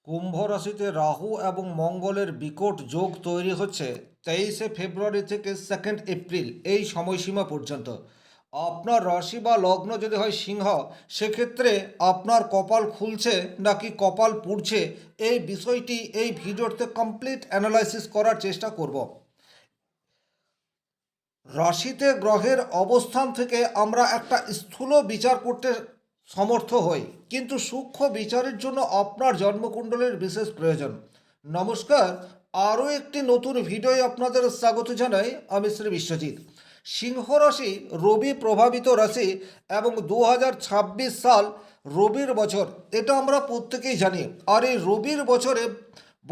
কুম্ভ রাশিতে রাহু এবং মঙ্গলের বিকট যোগ তৈরি হচ্ছে 23শে ফেব্রুয়ারি থেকে 2nd এপ্রিল এই সময়সীমা পর্যন্ত। আপনার রাশি বা লগ্ন যদি হয় সিংহ, সেক্ষেত্রে আপনার কপাল খুলছে নাকি কপাল পুড়ছে, এই বিষয়টি এই ভিডিওতে কমপ্লিট অ্যানালাইসিস করার চেষ্টা করব। রাশিতে গ্রহের অবস্থান থেকে আমরা একটা স্থূল বিচার করতে সমর্থ হই, কিন্তু সূক্ষ্ম বিচারের জন্য আপনার জন্মকুণ্ডলীর বিশেষ প্রয়োজন। নমস্কার, আরও একটি নতুন ভিডিওয় আপনাদের স্বাগত জানাই। আমি শ্রী বিশ্বজিৎ। সিংহ রাশি রবি প্রভাবিত রাশি এবং 2026 সাল রবির বছর, এটা আমরা প্রত্যেকেই জানি। আর এই রবির বছরে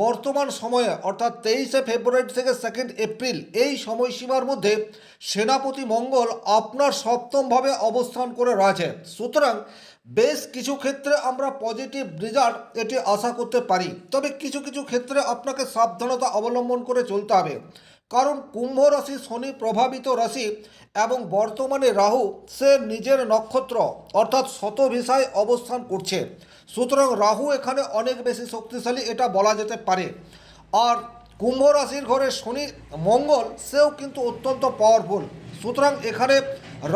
বর্তমান সময়ে অর্থাৎ 23শে ফেব্রুয়ারি থেকে 2nd এপ্রিল এই সময়সীমার মধ্যে সেনাপতি মঙ্গল আপনার সপ্তমভাবে অবস্থান করে রয়েছে। সুতরাং বেশ কিছু ক্ষেত্রে আমরা পজিটিভ রেজাল্ট এটি আশা করতে পারি, তবে কিছু কিছু ক্ষেত্রে আপনাকে সাবধানতা অবলম্বন করে চলতে হবে। কারণ কুম্ভ রাশি শনি প্রভাবিত রাশি এবং বর্তমানে রাহু সে নিজের নক্ষত্র অর্থাৎ শতভিসায় অবস্থান করছে। সুতরাং রাহু এখানে অনেক বেশি শক্তিশালী, এটা বলা যেতে পারে। আর কুম্ভ রাশির ঘরে শনি মঙ্গল সেও কিন্তু অত্যন্ত পাওয়ারফুল। সুতরাং এখানে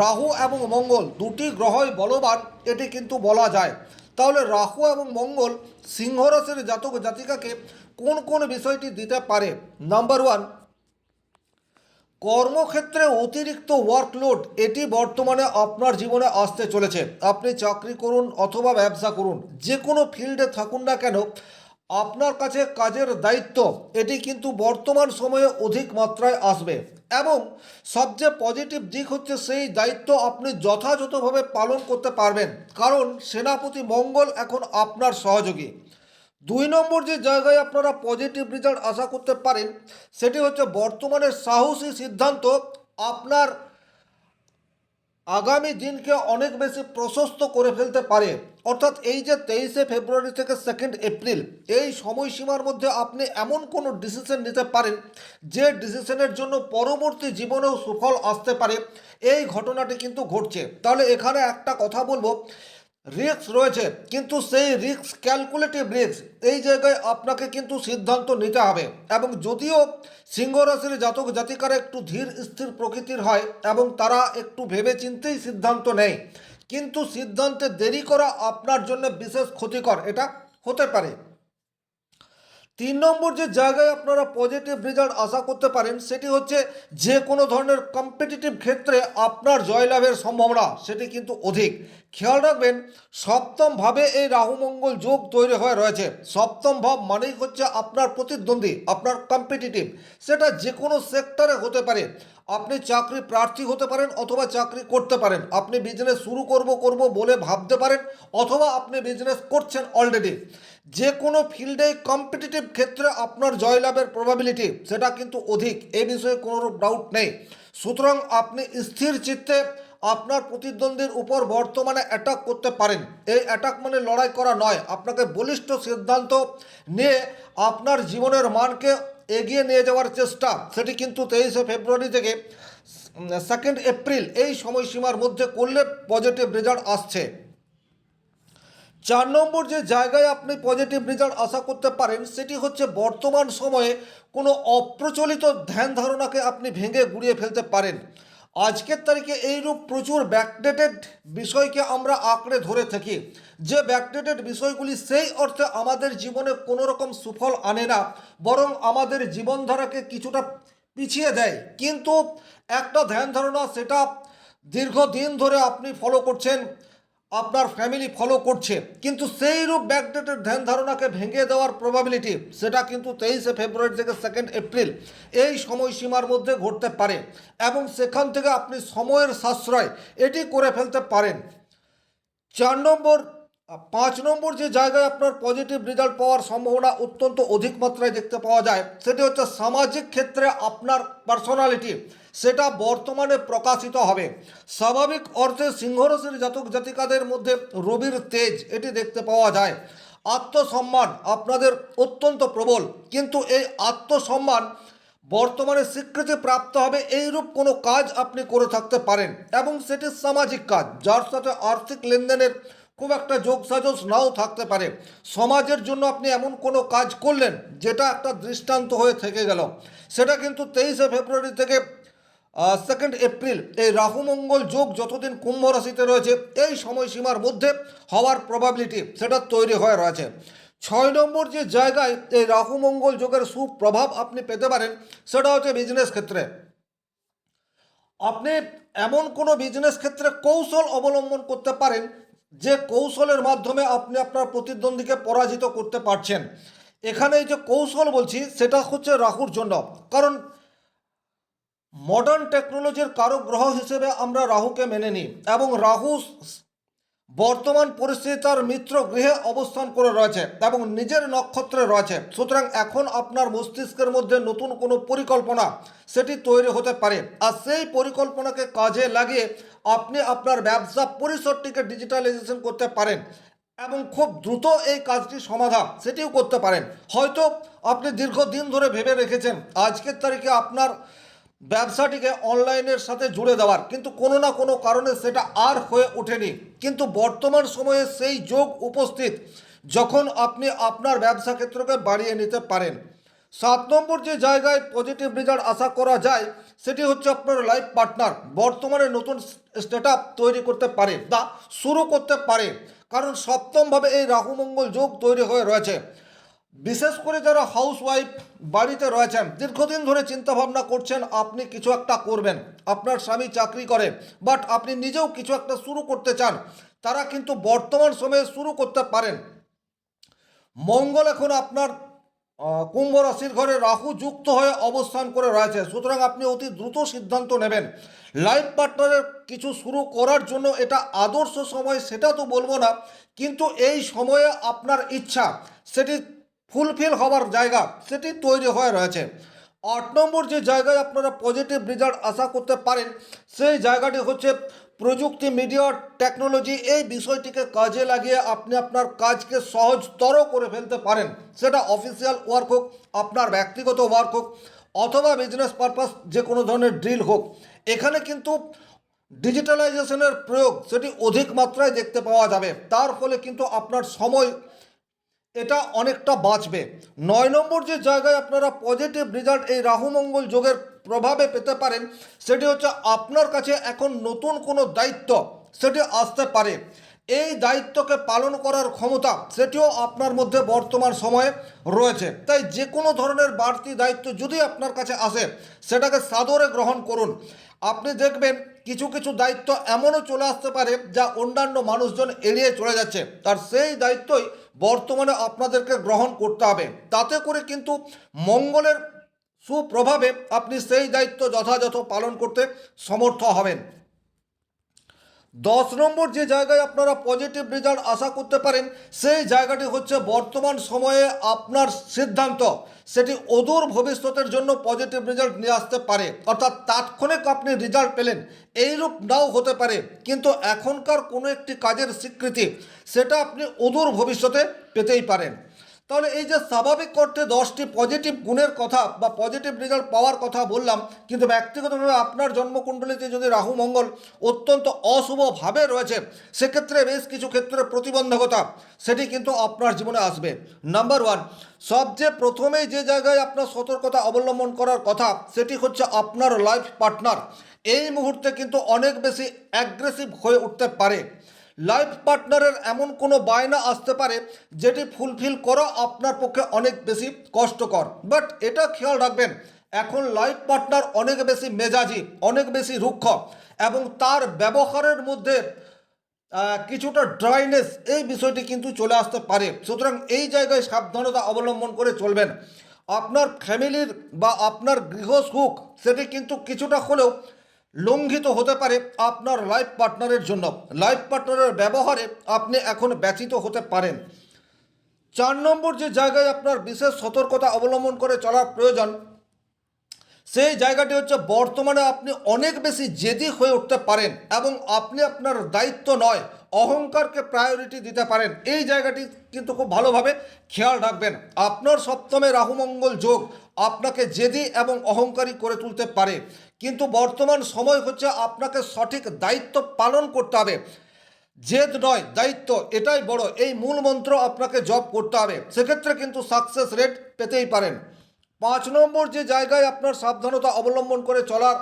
রাহু এবং মঙ্গল দুটি গ্রহই বলবান, এটি কিন্তু বলা যায়। তাহলে রাহু এবং মঙ্গল সিংহ রাশির জাতক জাতিকাকে কোন কোন বিষয়টি দিতে পারে? নাম্বার ওয়ান, কর্মক্ষেত্রে অতিরিক্ত ওয়ার্কলোড এটি বর্তমানে আপনার জীবনে আসতে চলেছে। আপনি চাকরি করুন অথবা ব্যবসা করুন, যে কোনো ফিল্ডে থাকুন না কেন, আপনার কাছে কাজের দায়িত্ব এটি কিন্তু বর্তমান সময়ে অধিক মাত্রায় আসবে। এবং সবচেয়ে পজিটিভ দিক হচ্ছে সেই দায়িত্ব আপনি যথাযথভাবে পালন করতে পারবেন, কারণ সেনাপতি মঙ্গল এখন আপনার সহযোগী। 2 নম্বর যে জায়গায় আপনারা পজিটিভ রেজাল্ট আশা করতে পারেন, সেটি হচ্ছে বর্তমানে সাহসী সিদ্ধান্ত আপনার আগামী দিনকে অনেক বেশি প্রশস্ত করে ফেলতে পারে। অর্থাৎ এই যে 23শে ফেব্রুয়ারি থেকে 2nd এপ্রিল এই সময়সীমার মধ্যে আপনি এমন কোনো ডিসিশন নিতে পারেন যে ডিসিশনের জন্য পরবর্তী জীবনেও সুফল আসতে পারে। এই ঘটনাটি কিন্তু ঘটছে। তাহলে এখানে একটা কথা বলবো, রিস্ক রয়েছে, কিন্তু সেই রিস্ক ক্যালকুলেটিভ রিস্ক, এই জায়গায় আপনাকে কিন্তু সিদ্ধান্ত নিতে হবে। এবং যদিও সিংহ রাশির জাতক জাতিকারা একটু ধীর স্থির প্রকৃতির হয় এবং তারা একটু ভেবে চিন্তেই সিদ্ধান্ত নেয়, কিন্তু সিদ্ধান্তে দেরি করা আপনার জন্য বিশেষ ক্ষতিকর এটা হতে পারে। 3 নম্বর যে জায়গায় আপনারা পজিটিভ রেজাল্ট আশা করতে পারেন, সেটি হচ্ছে যে কোনো ধরনের কম্পিটিটিভ ক্ষেত্রে আপনার জয়লাভের সম্ভাবনা সেটি কিন্তু অধিক। খেয়াল রাখবেন, সপ্তম ভাবে এই রাহু মঙ্গল যোগ তৈরি হয়ে রয়েছে। সপ্তম ভাব মানেই হচ্ছে আপনার প্রতিদ্বন্দ্বী, আপনার কম্পিটিটিভ, সেটা যে কোনো সেক্টরে হতে পারে। আপনি চাকরি প্রার্থী হতে পারেন অথবা চাকরি করতে পারেন, আপনি বিজনেস শুরু করব বলে ভাবতে পারেন, অথবা আপনি বিজনেস করছেন অলরেডি। যে কোনো ফিল্ডে কম্পিটিটিভ ক্ষেত্রে আপনার জয়লাভের প্রবাবিলিটি সেটা কিন্তু অধিক, এ বিষয়ে কোনো ডাউট নেই। সুতরাং আপনি স্থির চিত্তে আপনার প্রতিদ্বন্দ্বীর উপর বর্তমানে অ্যাটাক করতে পারেন। এই অ্যাটাক মানে লড়াই করা নয়, আপনাকে বলিষ্ঠ সিদ্ধান্ত নিয়ে আপনার জীবনের মানকে এগিয়ে নিয়ে যাওয়ার চেষ্টা, সেটি কিন্তু 23শে ফেব্রুয়ারি থেকে 2nd এপ্রিল এই সময়সীমার মধ্যে করলে পজিটিভ রেজাল্ট আসছে। 4 নম্বর যে জায়গায় আপনি পজিটিভ রেজাল্ট আশা করতে পারেন, সেটি হচ্ছে বর্তমান সময়ে কোনো অপ্রচলিত ধ্যান ধারণাকে আপনি ভেঙে গুড়িয়ে ফেলতে পারেন। আজকের তারিখে এইরূপ প্রচুর ব্যাকডেটেড বিষয়কে আমরা আঁকড়ে ধরে থাকি, যে ব্যাকডেটেড বিষয়গুলি সেই অর্থে আমাদের জীবনে কোনো রকম সুফল আনে না, বরং আমাদের জীবনধারাকে কিছুটা পিছিয়ে দেয়। কিন্তু একটা ধ্যান ধারণা সেটা দীর্ঘদিন ধরে আপনি ফলো করছেন, আপনার ফ্যামিলি ফলো করছে, কিন্তু সেই রূপ ব্যাকডেটেড ধ্যান ধারণাকে ভেঙে দেওয়ার প্রবাবিলিটি সেটা কিন্তু 23শে ফেব্রুয়ারি থেকে 2nd এপ্রিল এই সময়সীমার মধ্যে ঘটতে পারে। এবং সেখান থেকে আপনি সময়ের সাশ্রয় এটি করে ফেলতে পারেন। 4 নম্বর 5 নম্বর যে জায়গায় আপনার পজিটিভ রেজাল্ট পাওয়ার সম্ভাবনা অত্যন্ত অধিক মাত্রায় দেখতে পাওয়া যায়, সেটি হচ্ছে সামাজিক ক্ষেত্রে আপনার পার্সোনালিটি সেটা বর্তমানে প্রকাশিত হবে। স্বাভাবিক অর্থে সিংহরাশির জাতক জাতিকাদের মধ্যে রবির তেজ এটি দেখতে পাওয়া যায়। আত্মসম্মান আপনাদের অত্যন্ত প্রবল, কিন্তু এই আত্মসম্মান বর্তমানে স্বীকৃতি প্রাপ্ত হবে এইরূপ কোনো কাজ আপনি করে থাকতে পারেন, এবং সেটি সামাজিক কাজ যার সাথে আর্থিক লেনদেনের খুব একটা যোগ সাজস নাও থাকতে পারে। সমাজের জন্য আপনি এমন কোনো কাজ করলেন যেটা একটা দৃষ্টান্ত হয়ে থেকে গেল, সেটা কিন্তু 23শে ফেব্রুয়ারি থেকে 2 এপ্রিল এই রাহু মঙ্গল যোগ যতদিন কুম্ভ রাশিতে রয়েছে এই সময়সীমার মধ্যে হওয়ার প্রবাবিলিটি সেটা তৈরি হয়ে রয়েছে। 6 নম্বর যে জায়গায় এই রাহু মঙ্গল যোগের সুপ্রভাব আপনি পেতে পারেন সেটা হচ্ছে বিজনেস ক্ষেত্রে। আপনি এমন কোনো বিজনেস ক্ষেত্রে কৌশল অবলম্বন করতে পারেন যে কৌশলের মাধ্যমে আপনি আপনার প্রতিদ্বন্দ্বীকে পরাজিত করতে পারছেন। এখানে এই যে কৌশল বলছি সেটা হচ্ছে রাহুর জন্য, কারণ মডার্ন টেকনোলজির কারক গ্রহ হিসেবে আমরা রাহুকে মেনে নিই এবং রাহু বর্তমান পরিস্থিতি তার মিত্র গৃহে অবস্থান করে রয়েছে এবং নিজের নক্ষত্রে রয়েছে। সুতরাং এখন আপনার মস্তিষ্কের মধ্যে নতুন কোনো পরিকল্পনা সেটি তৈরি হতে পারে, আর সেই পরিকল্পনাকে কাজে লাগিয়ে আপনি আপনার ব্যবসা পরিসরটিকে ডিজিটালাইজেশন করতে পারেন এবং খুব দ্রুত এই কাজটি সমাধান সেটিও করতে পারেন। হয়তো আপনি দীর্ঘদিন ধরে ভেবে রেখেছেন আজকের তারিখে আপনার ব্যবসাটিকে অনলাইনের সাথে জুড়ে দেওয়ার, কিন্তু কোনো না কোনো কারণে সেটা আর হয়ে ওঠেনি, কিন্তু বর্তমান সময়ে সেই যোগ উপস্থিত যখন আপনি আপনার ব্যবসা ক্ষেত্রকে বাড়িয়ে নিতে পারেন। 7 নম্বর যে জায়গায় পজিটিভ রেজাল্ট আশা করা যায় সেটি হচ্ছে আপনার লাইফ পার্টনার বর্তমানে নতুন স্টেটআপ তৈরি করতে পারে বা শুরু করতে পারে, কারণ সপ্তমভাবে এই রাহু মঙ্গল যোগ তৈরি হয়ে রয়েছে। বিশেষ করে যারা হাউসওয়াইফ বাড়িতে রয়েছেন, দীর্ঘদিন ধরে চিন্তাভাবনা করছেন আপনি কিছু একটা করবেন, আপনার স্বামী চাকরি করে বাট আপনি নিজেও কিছু একটা শুরু করতে চান, তারা কিন্তু বর্তমান সময়ে শুরু করতে পারেন। মঙ্গল এখন আপনার কুম্ভ রাশির ঘরে রাহু যুক্ত হয়ে অবস্থান করে রয়েছে, সুতরাং আপনি অতি দ্রুত সিদ্ধান্ত নেবেন। লাইফ পার্টনারের কিছু শুরু করার জন্য এটা আদর্শ সময় সেটা তো বলবো না, কিন্তু এই সময়ে আপনার ইচ্ছা সেটি ফুলফিল হওয়ার জায়গা সেটি তৈরি হয়ে রয়েছে। 8 নম্বর যে জায়গায় আপনারা পজিটিভ রেজাল্ট আশা করতে পারেন সেই জায়গাটি হচ্ছে প্রযুক্তি, মিডিয়া, টেকনোলজি, এই বিষয়টিকে কাজে লাগিয়ে আপনি আপনার কাজকে সহজতর করে ফেলতে পারেন। সেটা অফিসিয়াল ওয়ার্ক হোক, আপনার ব্যক্তিগত ওয়ার্ক হোক, অথবা বিজনেস পারপাস যে কোনো ধরনের ড্রিল হোক, এখানে কিন্তু ডিজিটালাইজেশনের প্রয়োগ সেটি অধিক মাত্রায় দেখতে পাওয়া যাবে। তার ফলে কিন্তু আপনার সময় এটা অনেকটা বাঁচবে। 9 নম্বর যে জায়গায় আপনারা পজিটিভ রেজাল্ট এই রাহু মঙ্গল যোগের প্রভাবে পেতে পারেন সেটি হচ্ছে আপনার কাছে এখন নতুন কোনো দায়িত্ব সেটি আসতে পারে। এই দায়িত্বকে পালন করার ক্ষমতা সেটিও আপনার মধ্যে বর্তমান সময়ে রয়েছে, তাই যে কোনো ধরনের বাড়তি দায়িত্ব যদি আপনার কাছে আসে সেটাকে সাদরে গ্রহণ করুন। আপনি দেখবেন কিছু কিছু দায়িত্ব এমনও চলে আসতে পারে যা অন্যান্য মানুষজন এড়িয়ে চলে যাচ্ছে, তার সেই দায়িত্বই বর্তমানে আপনাদেরকে গ্রহণ করতে হবে। তাতে করে কিন্তু মঙ্গলের সুপ্রভাবে আপনি সেই দায়িত্ব যথাযথ পালন করতে সমর্থ হবেন। 10 নম্বর যে জায়গায় আপনারা পজিটিভ রেজাল্ট আশা করতে পারেন সেই জায়গাটি হচ্ছে বর্তমান সময়ে আপনার সিদ্ধান্ত সেটি অদূর ভবিষ্যতের জন্য পজিটিভ রেজাল্ট নিয়ে আসতে পারে, অর্থাৎ তাৎক্ষণিক আপনি রেজাল্ট পেলেন এইরূপ নাও হতে পারে, কিন্তু এখনকার কোনো একটি কাজের স্বীকৃতি সেটা আপনি অদূর ভবিষ্যতে পেতেই পারেন। তাহলে এই যে স্বাভাবিক অর্থে 10টি পজিটিভ গুণের কথা বা পজিটিভ রেজাল্ট পাওয়ার কথা বললাম, কিন্তু ব্যক্তিগতভাবে আপনার জন্মকুণ্ডলিতে যদি রাহু মঙ্গল অত্যন্ত অশুভভাবে রয়েছে সেক্ষেত্রে বেশ কিছু ক্ষেত্রে প্রতিবন্ধকতা সেটি কিন্তু আপনার জীবনে আসবে। নাম্বার 1, সবচেয়ে প্রথমেই যে জায়গায় আপনার সতর্কতা অবলম্বন করার কথা সেটি হচ্ছে আপনার লাইফ পার্টনার এই মুহূর্তে কিন্তু অনেক বেশি অ্যাগ্রেসিভ হয়ে উঠতে পারে। লাইফ পার্টনারের এমন কোনো বায়না আসতে পারে যেটি ফুলফিল করা আপনার পক্ষে অনেক বেশি কষ্টকর, বাট এটা খেয়াল রাখবেন এখন লাইফ পার্টনার অনেক বেশি মেজাজি, অনেক বেশি রুক্ষ এবং তার ব্যবহারের মধ্যে কিছুটা ড্রাইনেস এই বিষয়টি কিন্তু চলে আসতে পারে, সুতরাং এই জায়গায় সাবধানতা অবলম্বন করে চলবেন। আপনার ফ্যামিলির বা আপনার গৃহসুখ সেটি কিন্তু কিছুটা হলেও লঙ্ঘিত হতে পারে আপনার লাইফ পার্টনারের জন্য। লাইফ পার্টনারের ব্যবহারে আপনি এখন ব্যথিত হতে পারেন। 4 নম্বর যে জায়গায় আপনার বিশেষ সতর্কতা অবলম্বন করে চলার প্রয়োজন সেই জায়গাটি হচ্ছে বর্তমানে আপনি অনেক বেশি জেদি হয়ে উঠতে পারেন এবং আপনি আপনার দায়িত্ব নয় অহংকারকে প্রায়োরিটি দিতে পারেন। এই জায়গাটি কিন্তু খুব ভালোভাবে খেয়াল রাখবেন। আপনার সপ্তমে রাহু মঙ্গল যোগ আপনাকে জেদি এবং অহংকারী করে তুলতে পারে, কিন্তু বর্তমান সময় হচ্ছে আপনাকে সঠিক দায়িত্ব পালন করতে হবে। জেদ নয় দায়িত্ব, এটাই বড়, এই মূল মন্ত্র আপনাকে জপ করতে হবে, সেক্ষেত্রে কিন্তু সাকসেস রেট পেতেই পারেন। 5 নম্বর যে জায়গায় আপনার সাবধানতা অবলম্বন করে চলার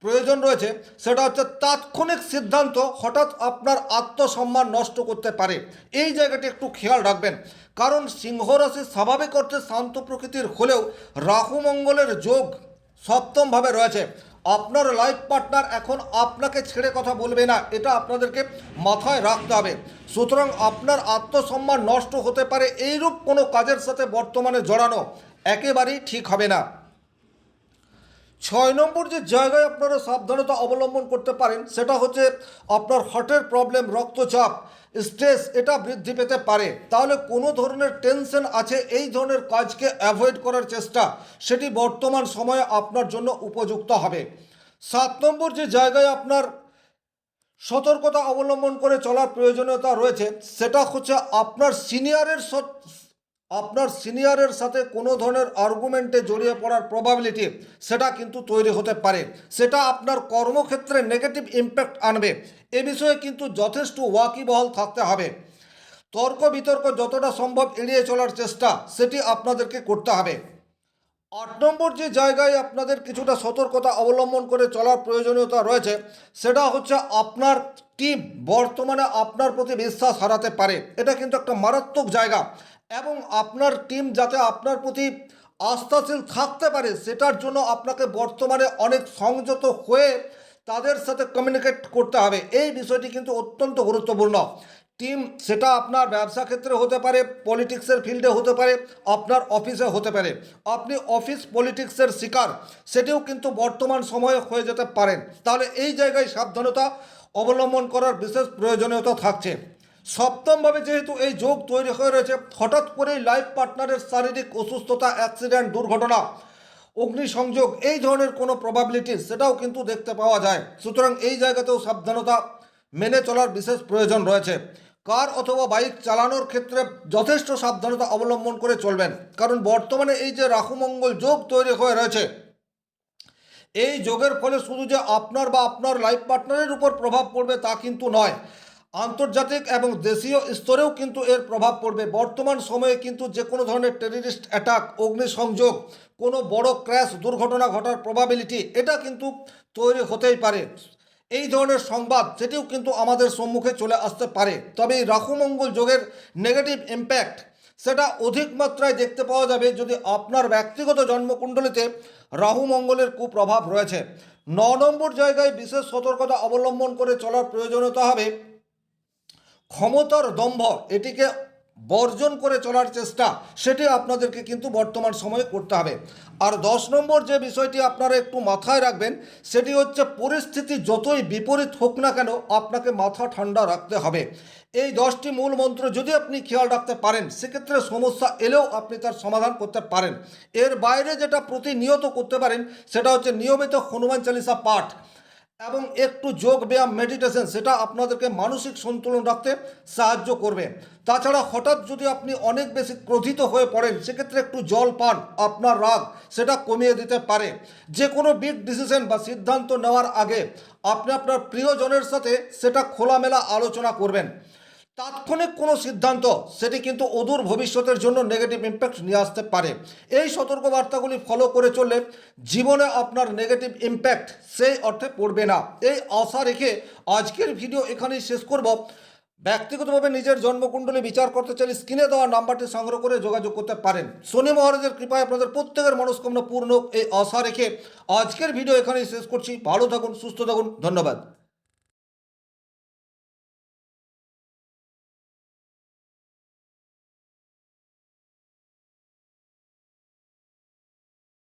প্রয়োজন রয়েছে সেটা হচ্ছে তাৎক্ষণিক সিদ্ধান্ত হঠাৎ আপনার আত্মসম্মান নষ্ট করতে পারে। এই জায়গাটি একটু খেয়াল রাখবেন, কারণ সিংহ রাশি স্বাভাবিক অর্থে শান্ত প্রকৃতির হলেও রাহু মঙ্গলের যোগ সপ্তমভাবে রয়েছে। আপনার লাইফ পার্টনার এখন আপনাকে ছেড়ে কথা বলবে না, এটা আপনাদেরকে মাথায় রাখতে হবে। সুতরাং আপনার আত্মসম্মান নষ্ট হতে পারে, এইরূপ কোনো কাজের সাথে বর্তমানে জড়ানো একেবারেই ঠিক হবে না। 6 নম্বর যে জায়গায় আপনারা সাবধানতা অবলম্বন করতে পারেন সেটা হচ্ছে আপনার হার্টের প্রবলেম, রক্তচাপ, স্ট্রেস এটা বৃদ্ধি পেতে পারে। তাহলে কোনো ধরনের টেনশন আছে, এই ধরনের কাজকে অ্যাভয়েড করার চেষ্টা, সেটি বর্তমান সময়ে আপনার জন্য উপযুক্ত হবে। 7 নম্বর যে জায়গায় আপনার সতর্কতা অবলম্বন করে চলার প্রয়োজনীয়তা রয়েছে সেটা হচ্ছে আপনার সিনিয়রের সাথে কোনো ধরনের আর্গুমেন্টে জড়িয়ে পড়ার প্রবাবিলিটি সেটা কিন্তু তৈরি হতে পারে, সেটা আপনার কর্মক্ষেত্রে নেগেটিভ ইম্প্যাক্ট আনবে। এ বিষয়ে কিন্তু যথেষ্ট ওয়াকিবহাল থাকতে হবে। তর্ক বিতর্ক যতটা সম্ভব এড়িয়ে চলার চেষ্টা সেটি আপনাদেরকে করতে হবে। 8 নম্বর যে জায়গায় আপনাদের কিছুটা সতর্কতা অবলম্বন করে চলার প্রয়োজনীয়তা রয়েছে সেটা হচ্ছে আপনার টিম বর্তমানে আপনার প্রতি বিশ্বাস হারাতে পারে, এটা কিন্তু একটা মারাত্মক জায়গা, এবং আপনার টিম যাতে আপনার প্রতি আস্থাশীল থাকতে পারে সেটার জন্য আপনাকে বর্তমানে অনেক সংযত হয়ে তাদের সাথে কমিউনিকেট করতে হবে। এই বিষয়টি কিন্তু অত্যন্ত গুরুত্বপূর্ণ। টিম সেটা আপনার ব্যবসা ক্ষেত্রে হতে পারে, পলিটিক্সের ফিল্ডে হতে পারে, আপনার অফিসে হতে পারে। আপনি অফিস পলিটিক্সের শিকার সেটিও কিন্তু বর্তমান সময়ে হয়ে যেতে পারেন, তাহলে এই জায়গায় সাবধানতা অবলম্বন করার বিশেষ প্রয়োজনীয়তা থাকছে। সপ্তমভাবে যেহেতু এই যোগ তৈরি হয়ে রয়েছে, হঠাৎ করেই লাইফ পার্টনারের শারীরিক অসুস্থতা, অ্যাক্সিডেন্ট, দুর্ঘটনা, অগ্নিসংযোগ এই ধরনের কোনো প্রবাবিলিটি সেটাও কিন্তু দেখতে পাওয়া যায়। সুতরাং এই জায়গাতেও সাবধানতা মেনে চলার বিশেষ প্রয়োজন রয়েছে। কার অথবা বাইক চালানোর ক্ষেত্রে যথেষ্ট সাবধানতা অবলম্বন করে চলবেন, কারণ বর্তমানে এই যে রাহু মঙ্গল যোগ তৈরি হয়ে রয়েছে, এই যোগের ফলে শুধু যে আপনার বা আপনার লাইফ পার্টনারের উপর প্রভাব পড়বে তা কিন্তু নয়, আন্তর্জাতিক এবং দেশীয় স্তরেও কিন্তু এর প্রভাব পড়বে। বর্তমান সময়ে কিন্তু যে কোনো ধরনের টেররিস্ট অ্যাটাক, অগ্নিসংযোগ, কোনো বড় ক্র্যাশ দুর্ঘটনা ঘটার প্রবাবিলিটি এটা কিন্তু তৈরি হতেই পারে। এই ধরনের সংবাদ সেটিও কিন্তু আমাদের সম্মুখে চলে আসতে পারে। তবে এই রাহু মঙ্গল যোগের নেগেটিভ ইম্প্যাক্ট সেটা অধিক মাত্রায় দেখতে পাওয়া যাবে যদি আপনার ব্যক্তিগত জন্মকুণ্ডলিতে রাহু মঙ্গলের কুপ্রভাব রয়েছে। 9 নম্বর জায়গায় বিশেষ সতর্কতা অবলম্বন করে চলার প্রয়োজনীয়তা হবে ক্ষমতার দম্ভ, এটিকে বর্জন করে চলার চেষ্টা সেটি আপনাদেরকে কিন্তু বর্তমান সময়ে করতে হবে। আর 10 নম্বর যে বিষয়টি আপনারা একটু মাথায় রাখবেন সেটি হচ্ছে পরিস্থিতি যতই বিপরীত হোক না কেন আপনাকে মাথা ঠান্ডা রাখতে হবে। এই 10টি মূল মন্ত্র যদি আপনি খেয়াল রাখতে পারেন সেক্ষেত্রে সমস্যা এলেও আপনি তার সমাধান করতে পারেন। এর বাইরে যেটা প্রতিনিয়ত করতে পারেন সেটা হচ্ছে নিয়মিত হনুমান চালিসা পাঠ এবং একটু যোগ ব্যায়াম, মেডিটেশন, সেটা আপনাদেরকে মানসিক সন্তুলন রাখতে সাহায্য করবে। তাছাড়া হঠাৎ যদি আপনি অনেক বেশি ক্রোধিত হয়ে পড়েন সেক্ষেত্রে একটু জল পান আপনার রাগ সেটা কমিয়ে দিতে পারে। যে কোনো বিগ ডিসিশন বা সিদ্ধান্ত নেওয়ার আগে আপনি আপনার প্রিয়জনের সাথে সেটা খোলামেলা আলোচনা করবেন। তাৎক্ষণিক কোনো সিদ্ধান্ত সেটি কিন্তু অদূর ভবিষ্যতের জন্য নেগেটিভ ইম্প্যাক্ট নিয়ে আসতে পারে। এই সতর্কবার্তাগুলি ফলো করে চললে জীবনে আপনার নেগেটিভ ইম্প্যাক্ট সেই অর্থে পড়বে না। এই আশা রেখে আজকের ভিডিও এখানেই শেষ করব। ব্যক্তিগতভাবে নিজের জন্মকুণ্ডলী বিচার করতে চাইলে স্ক্রিনে দেওয়া নাম্বারটি সংগ্রহ করে যোগাযোগ করতে পারেন। শনি মহারাজের কৃপায় আপনাদের প্রত্যেকের মনস্কামনা পূর্ণ এই আশা রেখে আজকের ভিডিও এখানেই শেষ করছি। ভালো থাকুন, সুস্থ থাকুন, ধন্যবাদ।